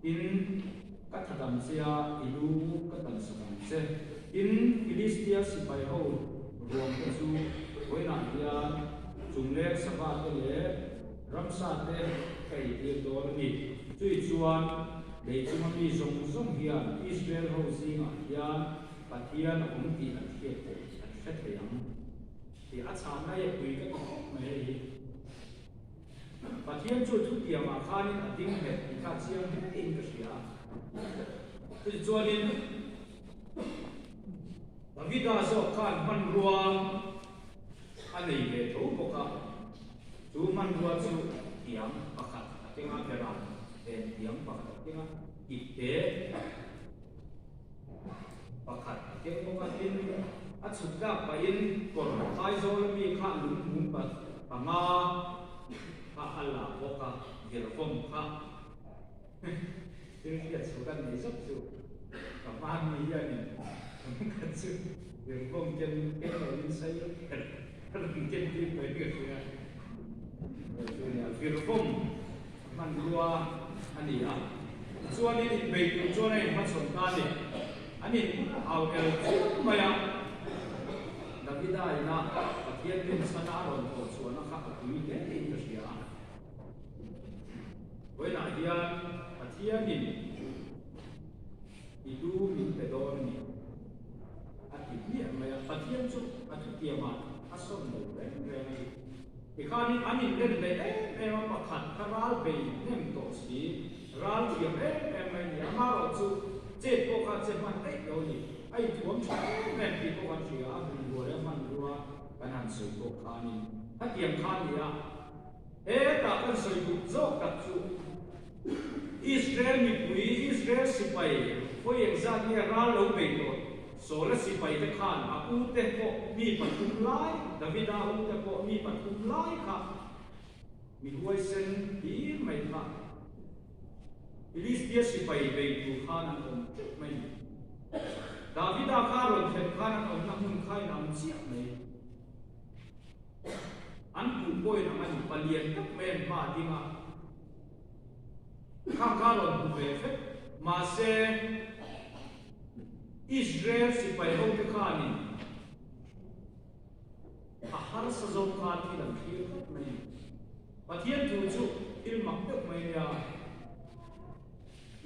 in kathadam sia ilu katan sakam se in Philistia sipai ho ruang chu hoina hian chunglek sava te le ramsa te kai ti dor ni chui chuan le chuma mi zong zong hian Israel ho zinga hian pathian ong ti an thiet te an fet yang ti a cha na ye pui ka mai hi pathian chu thu ti ma khanin a ding he ti kha chiang in ka sia ti chuanin Davida zo khan man ruang anei le tho boka chu man ruwa chu tiang pakhat atinga peran e tiang pakhat atinga itte pakhat ating boka tin achukka pain kor khai zo mi kha lum mum pa panga kha ala boka girfom kha tin ya chukan ni sop chu ka man ni ya ni kan chu girfom ken ken ni sai kan ken ti pa ni ka girfom man ruwa ani a chuan ni bei tu chuan ai ma chon ta ni ani au el chu maya Davida ina pathian tin sana ron ko chuan a kha tu le in ka sia Wena hian pathian in idu min pedor ni ati ni maya pathian chu atu tiama asom lo re ni ikhani ani len le e ma pakhat karal be nem to si ral ti e ma ni amaro chu che ko kha che man ai lo ni ai thuam chu ne pi ko kan chi a ni go re man ruwa kanan su ko khani hatiam khani ya e ta kan soi bu zo ka chu Israel mi pui Israel sipai foi exactly ral lo be to so la sipai te khan a u te ko mi patum lai Davida u te ko mi patum lai kha mi huai sen hi mai kha Philistia sipai be tu khan an om chuk mai Davida kha ron khet khan an om na hun khai nam chiak mai an pu poi na man palien tak men ma dinga khang kha ron pu ve fet ma se Israel sipai ho te khani a har sa zo kha ti lam thir mai pathian tu chu il mak tek mai ya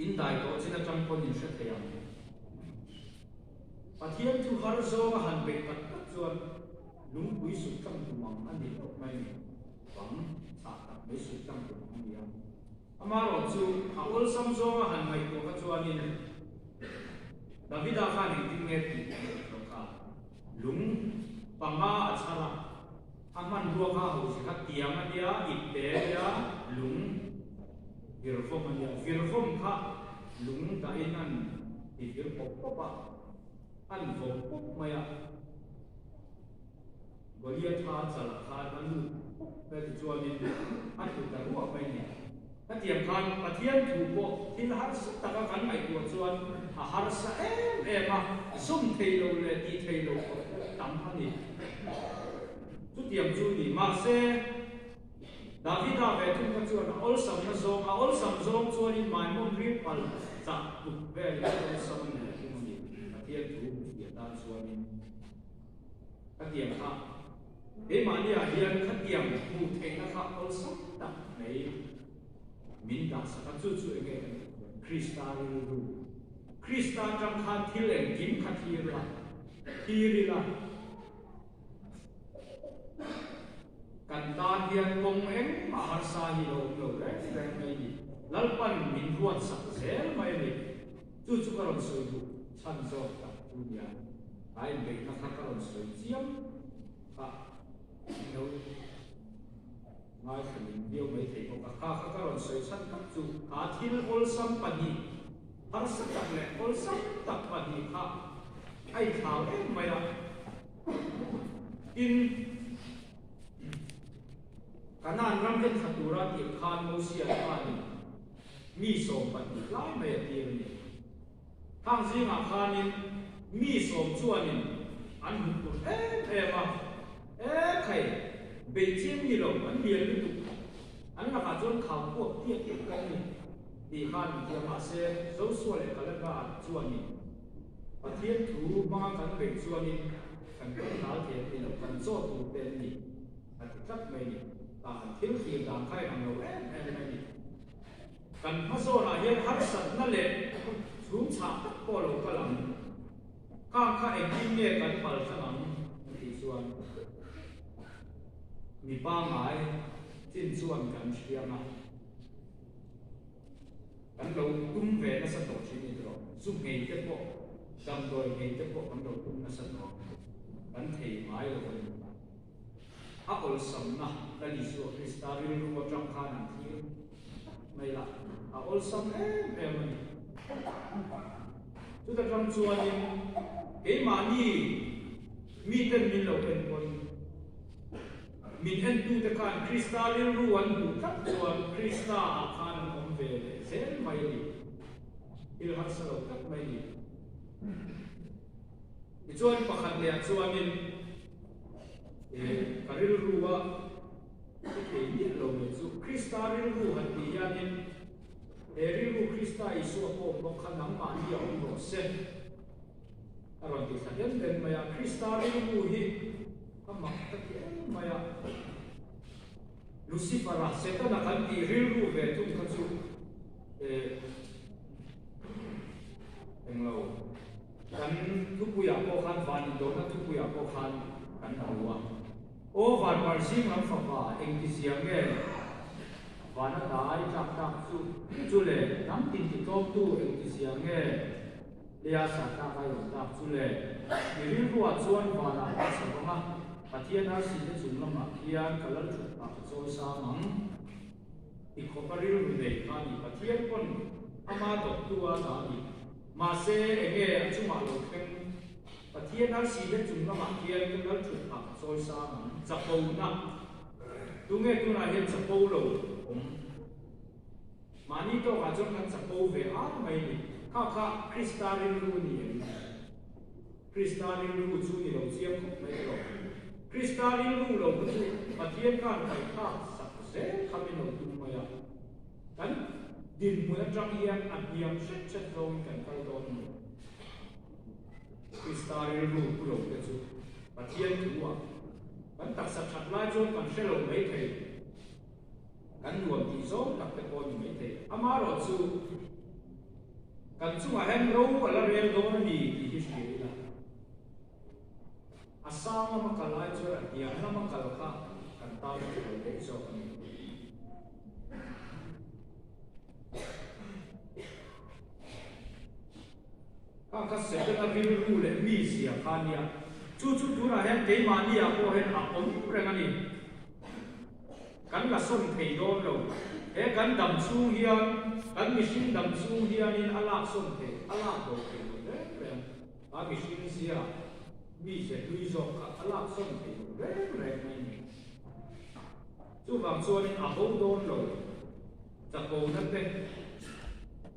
in dai to china chang kon in sha thayam pathian tu har zo han be tak tak chuan lung pui su chang tu mang an ni tok mai bang sa tak be su chang tu mang ya amaro chu a ol sam zo han mai to ka chuan in Davida kha ni tin nge ti to ka lung panga achara aman ruwa kha ho si kha tiang adia itte ya lung girfom adia girfom kha lung da inan ti gir pop popa an vom pop maya Goliath kha chala kha anu pe chuan ni an tu da ruwa pai ni ta tiam khan pathian thu po tin har sa taka kan mai tu chuan a har sa ma sum thei lo le ti thei lo tam ani tu tiam chu ni ma se Davida ve tu ka chuan ol sam na zo a ol sam zo chuan in mai mon ri pal cha tu ve le ol sam ne tu ni pathian thu ya ta chuan in ta tiam kha e ma ni a hian kha tiam mu thei na kha ol sam ta nei min da sa ka chu chu ege Kristan ru Kristan jam khan thil en kim kha thiri la kan ta hian kong en ma har sa hi lo re mai ni lalpan min huan sa zel mai ni chu chu ka ron soi du chan zo ta tu ya ai be na kha ka ron soi chiam ha no ngai khanin dio mai thei ko ka ka ron soi san ka chu ka thil ol sam pani har sa tak le ol sam tak pani kha ai thau mai la in kanan ram ken khatura ti khan mo sia khan mi som pani lai mai ti ni thang zi ma khanin mi som chuanin an hu tu ma khai Beijing ni lo an lian ni tu an la ka chon khau ko tiek tiek kan ni thì khan thì mà sẽ dấu xua lại cái là chuan đi và thiên thủ mà cần về chuan đi cần có tháo thiệt thì nó cần cho tụ tên đi và chắc mấy đi thiếu tiền làm khai làm đầu em này đi cần mà số là hiện hấp dẫn nó lệ xuống chạm tất cả lỗ cái làm các em kinh nghiệm cần bảo cho làm thì chuanมีป้าหมายสิ้นส่วนกันเชียร์มากันเราตุ้มเวนัสตุชีวิตเราสุขเงียบพวกจำโดยเงียบพวกกันเราตุ้มนัสตุกันเทหมายเราคนอาอลสัมนะกันดิสุคริสตาวิลรู้จังขานันทีไม่ละอาอลสัมมันจุดจำส่วนนี้เอมานี่มีแต่มีเราเป็นคนมีเห็นดูแต่การคริสตาลินรู้วันดูทักส่วนคริสตาอาคารของเวลเซนไม่ดีอิลฮัสโลทักไม่ดีส่วนประคันเนี่ยส่วนนี้การิลรู้ว่าที่นี่เราเนี่ยส่วนคริสตาลินรู้หันดีอันนี้ริลรู้คริสตาอิสุโอมบอกขนมมาที่เอาหมดเส้นอารมณ์ที่สัญญาณเดินมาคริสตาลินรู้ฮีทำมาตั้งแต่มาลูซิฟาร์เซตันกันที่ริลรู้เวทุกข์สุดเอ็งเรากันทุกผู้อยากพอคันฟันโดนทุกผู้อยากพอคันกันหัวโอ้ฟันวันซิมน้ำฟ้าเอ็งที่เสียงเงี้ยฟันตายจากตักสุดจุเลยน้ำตินที่ต้มตู้เอ็งที่เสียงเงี้ยเลียสัตว์ตาไปหลงตักจุเลยริลรู้ว่าส่วนฟันอะไรสักมั้งปะเทียนอาศิเดจุนละมาเทียนกัลลุดปักโซซามังอีกคนริลรู้เด็กอันนี้ปะเทียนคนอามาตกตัวตาอีมาเซ่เงี้ยจุมาโลกเป็นปะเทียนอาศิเดจุนละมาเทียนกัลลุดปักโซซามังจับปูนักตุเงี้ยตุน่าเห็นจับปูโลผมมานี่ตัวอาจจะกันจับปูเวอาไม่ดีข้าคริสตาลินรู้นี่คริสตาลินรู้จู่นี่เราเสียงของไม่หรอกคริสตาลินรู้เราจู่ปะเทียนการไปข้าสักเซ่คำนี้เราตุ้มมาอย่างกันดินเมื่อจังเยียนอันเยียนเช็ดเช็ดลงกันไปโดนคริสตาลินรู้เราจู่ปะเทียนตัวกันตัดสักชัดไล่จนกันเชลล์ไม่เทกันรวมที่โซ่ตัดตะโกนไม่เทอามาเราจู่กันจู่มาเห็นรู้ว่าเราเรียนโดนดีที่สุดละอาสามมาคัลไลจวนเดียร์มาคัลข้ากันตามที่เราได้สอนข้าก็เสด็จมาพิรู้เลยมีเสียขานี่จู่ดูนะเห็นเกมานี่อ่ะพอเห็นอาอมเรื่องนี้กันละส่งเทโดนเรากันดำซูเฮียนกันมิชินดำซูเฮียนินอาลาส่งเทอาลาโดเทโดเรื่องมิชินเสียมีเศษลุยจอกอาลาส่งเทเรื่องไม่มีจู่บางส่วนอาโบโดนเราจะโบนั่นเป็น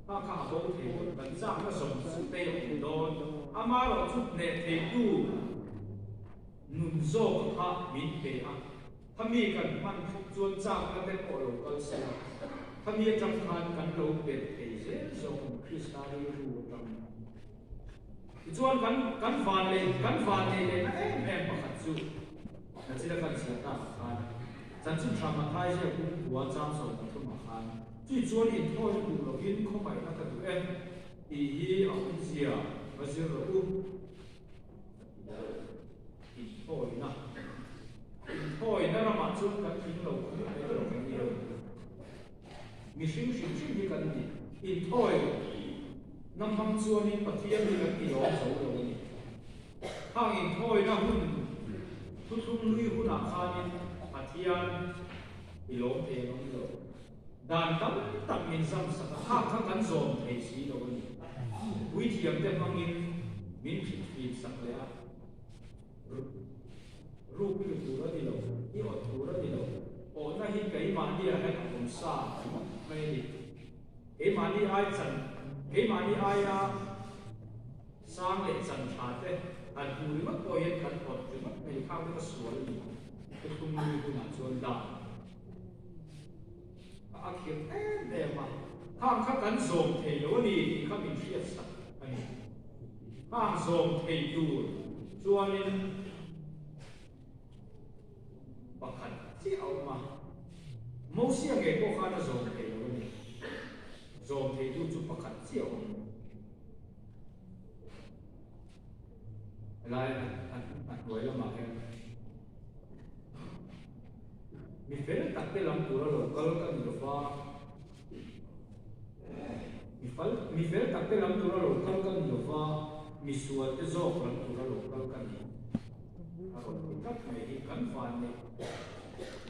ถ้าข้าโบเทกันสร้างก็ส่งสุเตอโดนอามาเราชุดเนเทยูนุนโซข้ามินเตอะถ้ามีกันมันจวนจ้างกันเป็นโอโลกันเสียถ้ามีจำทานกันโลเป็นเอเซส่งคริสตาลิรูจังจวนกันฟานเลยนะแม่ประคัตสุนั่นสิละกันเสียตาฟานจันทร์ทำมาไทยเจ้าคุณหัวจ้างส่งกันทุกมาฟานที่จวนอินโทษดูเราอินเข้าไปนักตัวอีฮีเอาเสียมาเสียเราอินโทษนะโอ้ยนั่นเรามาจุดกันทิ้งเราไม่ได้เราไม่เดียวมีสิ่งที่กันดีอินโอ้ยน้ำมันส่วนนี้ปะเทียนมีกันกี่ร้อยโซ่เราเนี่ยถ้าอินโอ้ยน้ำหุ่นทุกลุยหุ่นอาคารนี้ปะเทียนอีหลงเทลงเราด่านตั้งมินซ้ำสักข้างกันโซมเทสีเราเนี่ยวิธีอย่างเดียวมันมินผิดสักเลยรูปที่ตัวเราที่เราที่อดตัวเราที่เราโอ้น่าหินกับมันที่อะไรกับผมทราบไม่ดีมันที่ไอ้จันมันที่ไอ้สร้างเล็กจันชาติอันดูมันตัวเห็นกันอดมันไม่เข้าที่ก็สวยดีก็ตุ้มมือคุณส่วนด่าอาเขียนเอ็มมา hang khắc cắn dồn thầy lỗ đi thì khắc mình khiết sạch anh hang dồn thầy tù cho nên bậc hạnh chỉ ông mà mẫu xe nghề cô khá là dồn thầy lỗ đi dồn thầy tù chụp bậc hạnh chỉ ông lại anh nói là mà em mình phải đặt cái lòng của nó rồi có cái gì đó mi fel tak te lam tura lo kal kan lo fa mi sual te zo lam tura lo kal kan ni a ko tak mai hi kan fan ne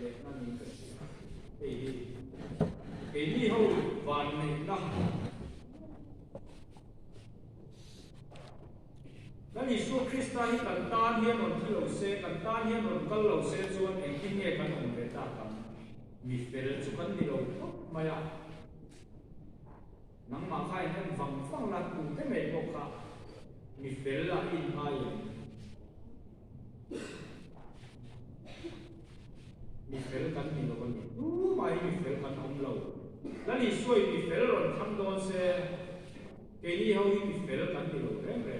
le na ni ka e ni ho van ne na kan Isu Krista hi kan tan hian on thilo se kan tan hian on kal lo se chuan e kin nge kan on ve ta kan mi fel chu kan ni lo maya nang ma khai kan vang la tu te me ko kha mi fel la in ai mi fel kan ni lo kan tu mai mi fel kan om lo la ni soi mi fel ron tham don se ke ni ho mi fel kan ni lo re re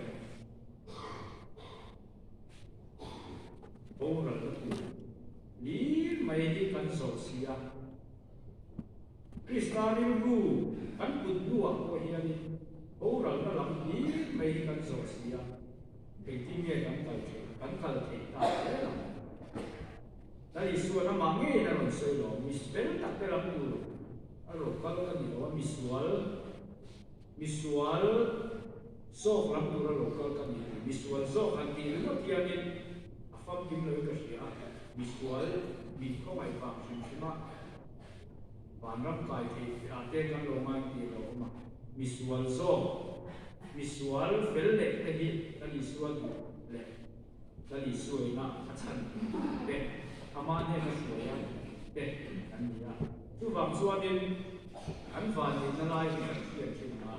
o ra tu ni mai ti kan so sia Kristani ru kan put dua ko hian oral na lam ni mai kan so sia ke ti nge kan kal the ta dai su na ma nge na ron so lo mi spell ta te lam tu aro kal ka ni lo misual so lam tu ro kal ka ni misual so kan ti no ti ani afam kim lo ka sia misual mi ko mai pa shima Van ram kai thi ate kan lo mai ti lo ma visual zo visual fel le te hi ta li sual le ta li suai na achan te ama ne ka suai te an ni ya tu bang suan din an van ni na lai ni kan thian thin na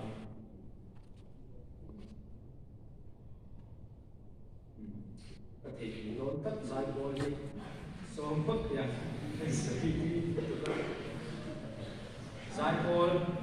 ka thei ni don tat sai bo ni som pat ya sai Cycle.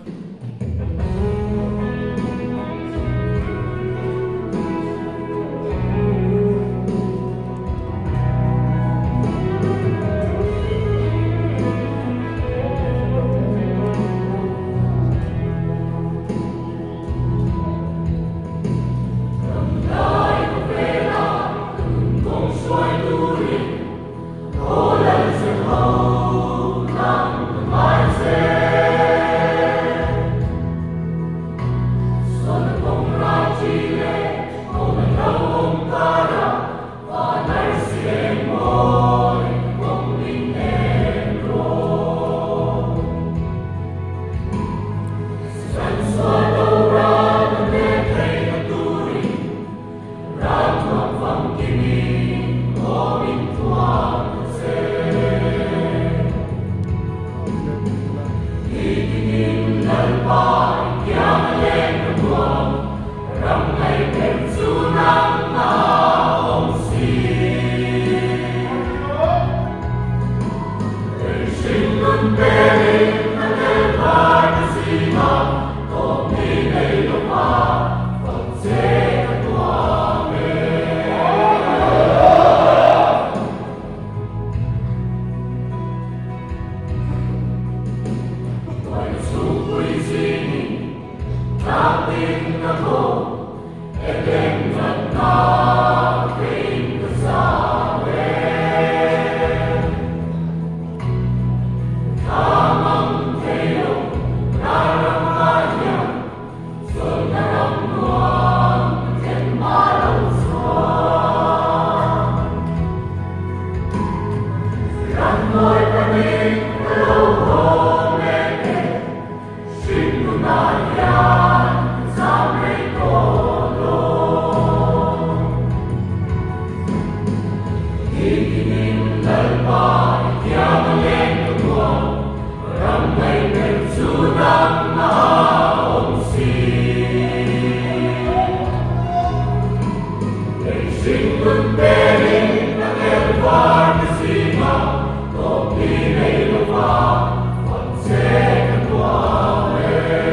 Hãy subscribe cho kênh Ghiền Mì Gõ để không bỏ lỡ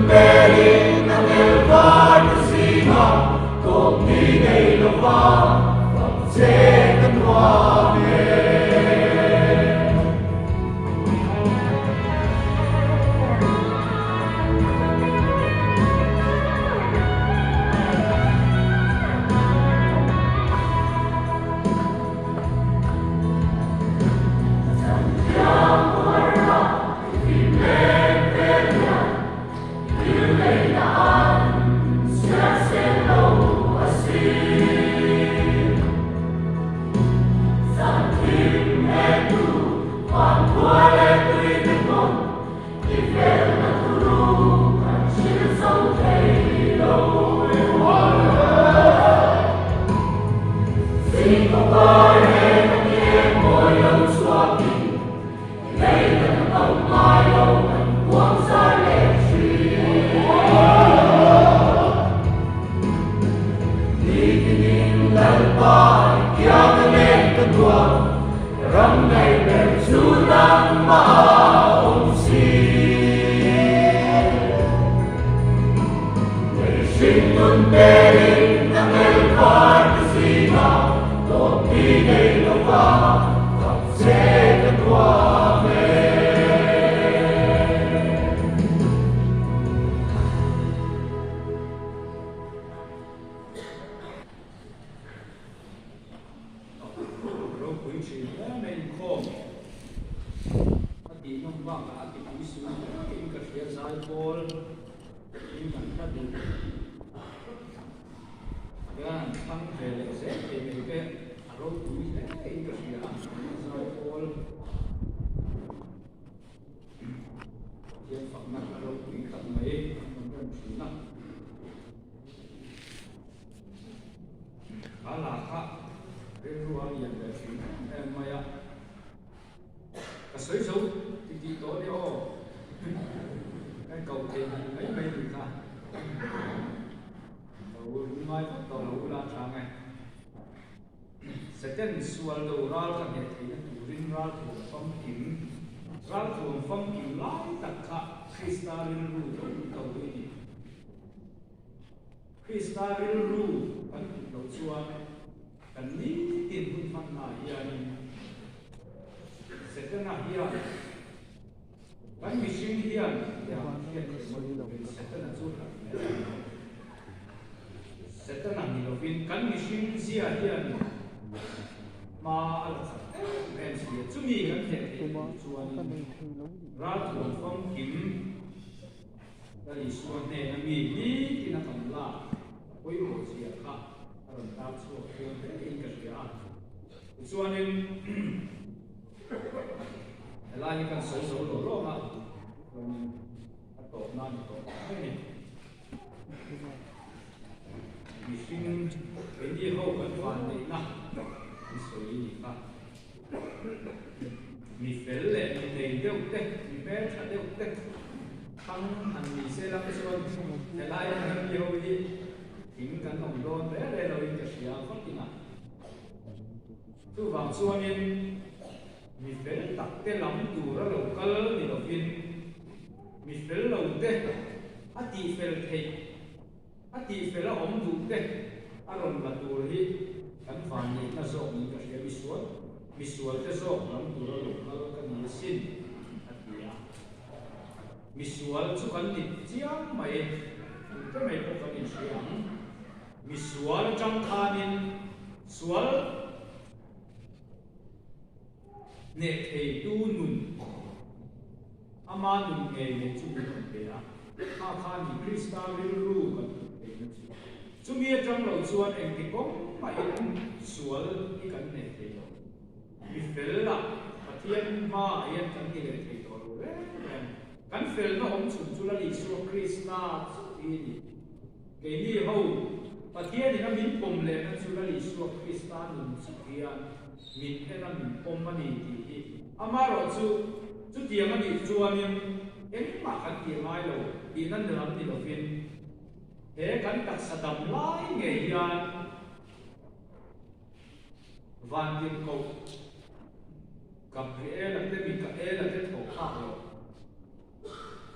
berin ang elvar na sima kung hinay lava pagsekan wame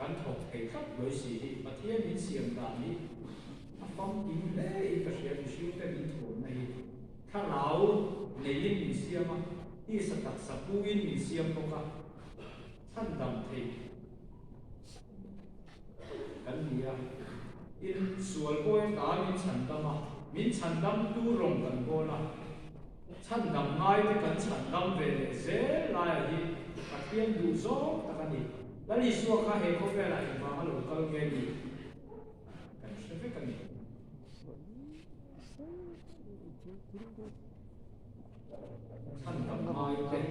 กันถกเหตุครับโดยสีประเทศนี้เสียงด่านี้ฟังอินเล่กระเสียงชิวแต่อินโถในถ้าเราในยินมีเสียงที่สตัดสปูอินมีเสียงตรงกันท่านดำเทกันเดียอินส่วนโอยตามินฉันดำมินฉันดำดูรงกันโบนะฉันดำง่ายที่กันฉันดำเวลเซลายที่ประเทศดูโซ่ตะกันนี้แล้วลิสัวข้าเหตุเขาเป็นอะไรมาฮัลโหลก็เงี้ยดีกันเชื่อไหมกันนี่ท่านทำไมเป็น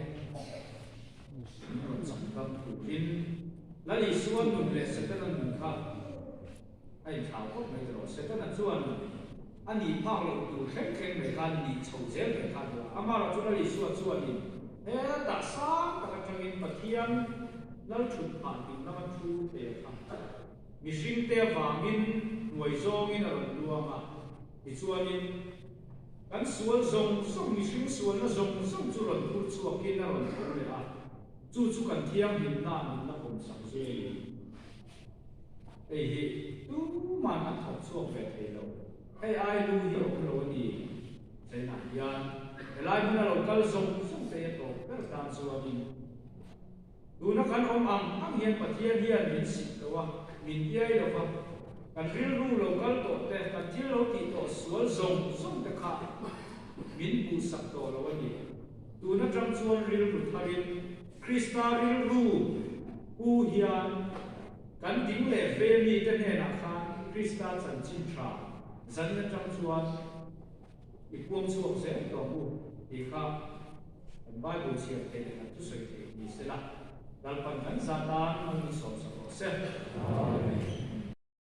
ฉันทำถูกดินแล้วลิสัวหนุ่มเลยเสร็จแล้วหนุ่มข้าไอ้ข่าวก็ไม่ตลอดเสร็จแล้วส่วนอันนี้ภาคเราดูแข็งๆไม่กันนี่โฉบเสียไม่กันเลยอามาเราจุดลิสัวส่วนนี้ตัดซ้ำตัดจังอินปะเทียนแล้วชุดผ่านดินแล้วมันชูเตะครับมีสิ่งเตะวางินหน่วยโซงินอะไรรวมมีส่วนนี้กันส่วนส่งมีสิ่งส่วนแล้วส่งจุดพูดส่วนกินอะไรพูดเลยจู่กันเที่ยงหินหน้าหินนักผมสั่งเสียดูมันอันถกส่วนแบบเราไอ้ดูเหี้ยเราดีใช่ไหมยันแต่ลายมันเราก็ส่งเตะตกก็ตามส่วนนี้ดูนักการอมอังเฮียนปะเทียนเฮียนมินสิตัวมินเย่เราครับการเรียนรู้เราก็ต่อแต่การที่เราติดต่อส่วนส่งแต่ขามินปูสักตัวเราวันนี้ดูนักจำส่วนเรียนรู้ทารินคริสตาเรียนรู้ผู้เฮียนการดิ้งเล่เฟมีกันเนี่ยนะครับคริสตาสันจินทราสันนักจำส่วนอีกพวงส่วนเสียตัวผู้อีกครับใบบุญเชียร์เทเลนะทุกสิ่งที่มีเสร็จแล้วดัลปันกันซาตานมันมีสองสองเสร็จ